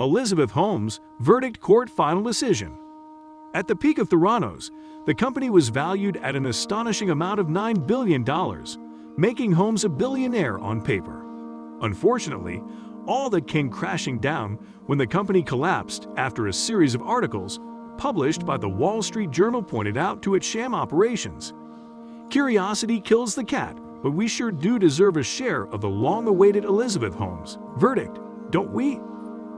Elizabeth Holmes, verdict court final decision. At the peak of Theranos, the company was valued at an astonishing amount of $9 billion, making Holmes a billionaire on paper. Unfortunately, all that came crashing down when the company collapsed after a series of articles published by the Wall Street Journal pointed out to its sham operations. Curiosity kills the cat, but we sure do deserve a share of the long-awaited Elizabeth Holmes verdict, don't we?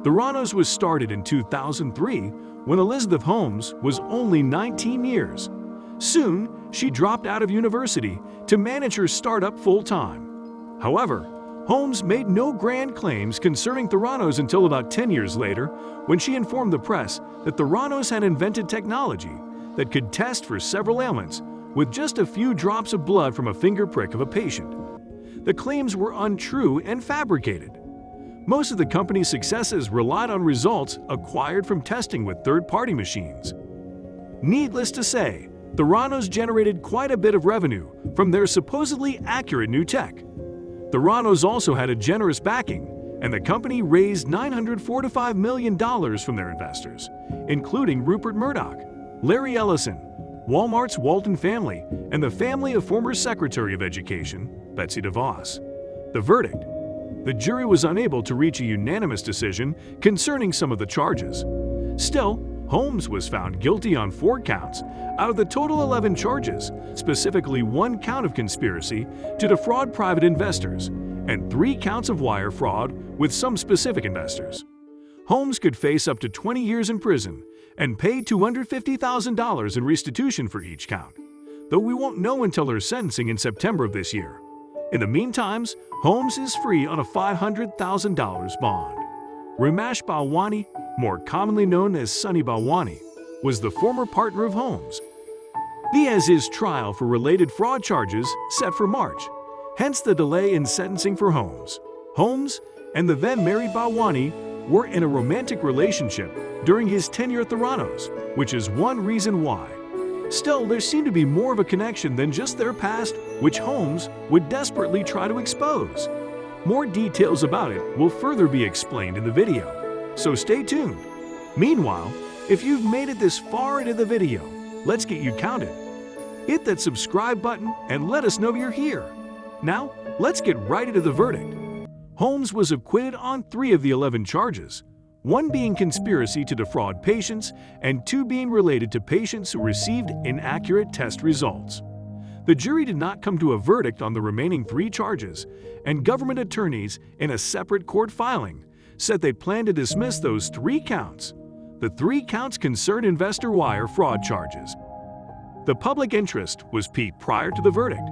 Theranos was started in 2003 when Elizabeth Holmes was only 19 years. Soon, she dropped out of university to manage her startup full-time. However, Holmes made no grand claims concerning Theranos until about 10 years later, when she informed the press that Theranos had invented technology that could test for several ailments with just a few drops of blood from a finger prick of a patient. The claims were untrue and fabricated. Most of the company's successes relied on results acquired from testing with third-party machines. Needless to say, Theranos generated quite a bit of revenue from their supposedly accurate new tech. Theranos also had a generous backing, and the company raised $945 million from their investors, including Rupert Murdoch, Larry Ellison, Walmart's Walton family, and the family of former Secretary of Education, Betsy DeVos. The verdict: the jury was unable to reach a unanimous decision concerning some of the charges. Still, Holmes was found guilty on 4 counts out of the total 11 charges, specifically 1 count of conspiracy to defraud private investors and 3 counts of wire fraud with some specific investors. Holmes could face up to 20 years in prison and pay $250,000 in restitution for each count, though we won't know until her sentencing in September of this year. In the meantime, Holmes is free on a $500,000 bond. Remash Balwani, more commonly known as Sunny Balwani, was the former partner of Holmes. He has his trial for related fraud charges set for March, hence the delay in sentencing for Holmes. Holmes and the then-married Balwani were in a romantic relationship during his tenure at Theranos, which is one reason why. Still, there seemed to be more of a connection than just their past, which Holmes would desperately try to expose. More details about it will further be explained in the video, so stay tuned. Meanwhile, if you've made it this far into the video, let's get you counted. Hit that subscribe button and let us know you're here. Now, let's get right into the verdict. Holmes was acquitted on 3 of the 11 charges, 1 being conspiracy to defraud patients and 2 being related to patients who received inaccurate test results. The jury did not come to a verdict on the remaining 3 charges, and government attorneys in a separate court filing said they plan to dismiss those 3 counts. The 3 counts concern investor wire fraud charges. The public interest was peaked prior to the verdict,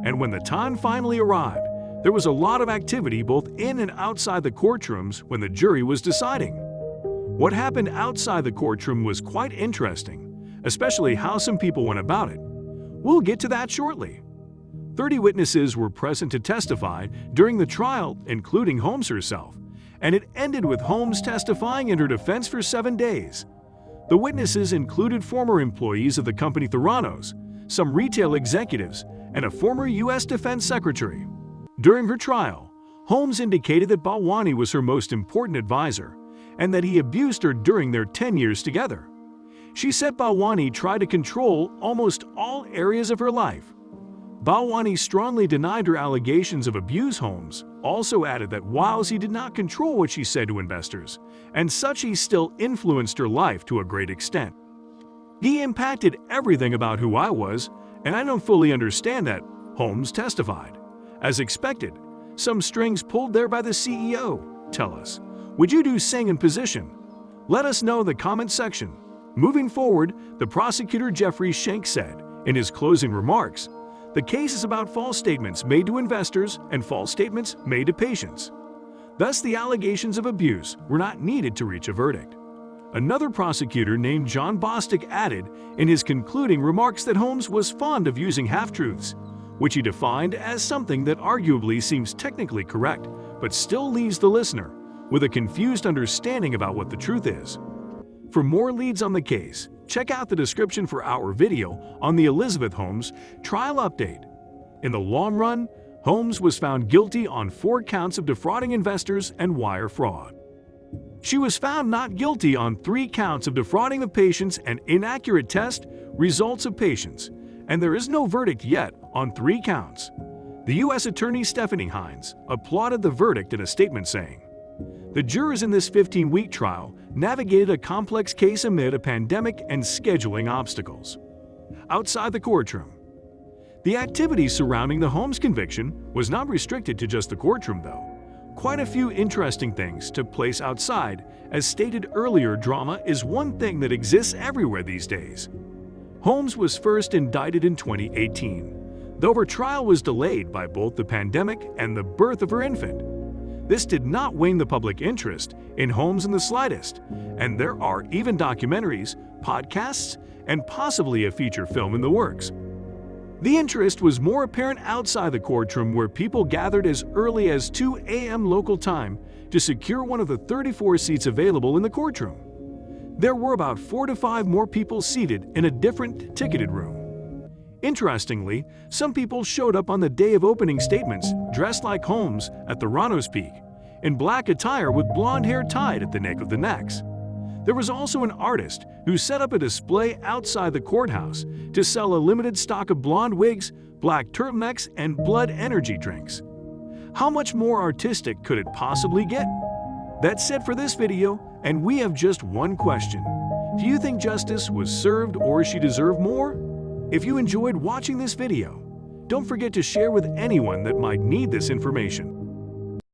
and when the time finally arrived, there was a lot of activity both in and outside the courtrooms when the jury was deciding. What happened outside the courtroom was quite interesting, especially how some people went about it. We'll get to that shortly. 30 witnesses were present to testify during the trial, including Holmes herself, and it ended with Holmes testifying in her defense for 7 days. The witnesses included former employees of the company Theranos, some retail executives, and a former U.S. Defense Secretary. During her trial, Holmes indicated that Balwani was her most important advisor and that he abused her during their 10 years together. She said Balwani tried to control almost all areas of her life. Balwani strongly denied her allegations of abuse. Holmes also added that whilst he did not control what she said to investors, and such he still influenced her life to a great extent. He impacted everything about who I was, and I don't fully understand that, Holmes testified. As expected, some strings pulled there by the CEO. Tell us, would you do same in position? Let us know in the comment section. Moving forward, the prosecutor Jeffrey Schenck said in his closing remarks, the case is about false statements made to investors and false statements made to patients. Thus, the allegations of abuse were not needed to reach a verdict. Another prosecutor named John Bostic added in his concluding remarks that Holmes was fond of using half-truths, which he defined as something that arguably seems technically correct, but still leaves the listener with a confused understanding about what the truth is. For more leads on the case, check out the description for our video on the Elizabeth Holmes trial update. In the long run, Holmes was found guilty on 4 counts of defrauding investors and wire fraud. She was found not guilty on 3 counts of defrauding the patients and inaccurate test results of patients, and there is no verdict yet on 3 counts. The U.S. Attorney Stephanie Hines applauded the verdict in a statement saying, "The jurors in this 15-week trial navigated a complex case amid a pandemic and scheduling obstacles." Outside the courtroom. The activity surrounding the Holmes conviction was not restricted to just the courtroom, though. Quite a few interesting things took place outside. As stated earlier, drama is one thing that exists everywhere these days. Holmes was first indicted in 2018, though her trial was delayed by both the pandemic and the birth of her infant. This did not wane the public interest in Holmes in the slightest, and there are even documentaries, podcasts, and possibly a feature film in the works. The interest was more apparent outside the courtroom, where people gathered as early as 2 a.m. local time to secure one of the 34 seats available in the courtroom. There were about 4 to 5 more people seated in a different ticketed room. Interestingly, some people showed up on the day of opening statements dressed like Holmes at Theranos Peak, in black attire with blonde hair tied at the nape of the necks. There was also an artist who set up a display outside the courthouse to sell a limited stock of blonde wigs, black turtlenecks, and blood energy drinks. How much more artistic could it possibly get? That's it for this video, and we have just one question. Do you think justice was served, or she deserved more? If you enjoyed watching this video, don't forget to share with anyone that might need this information.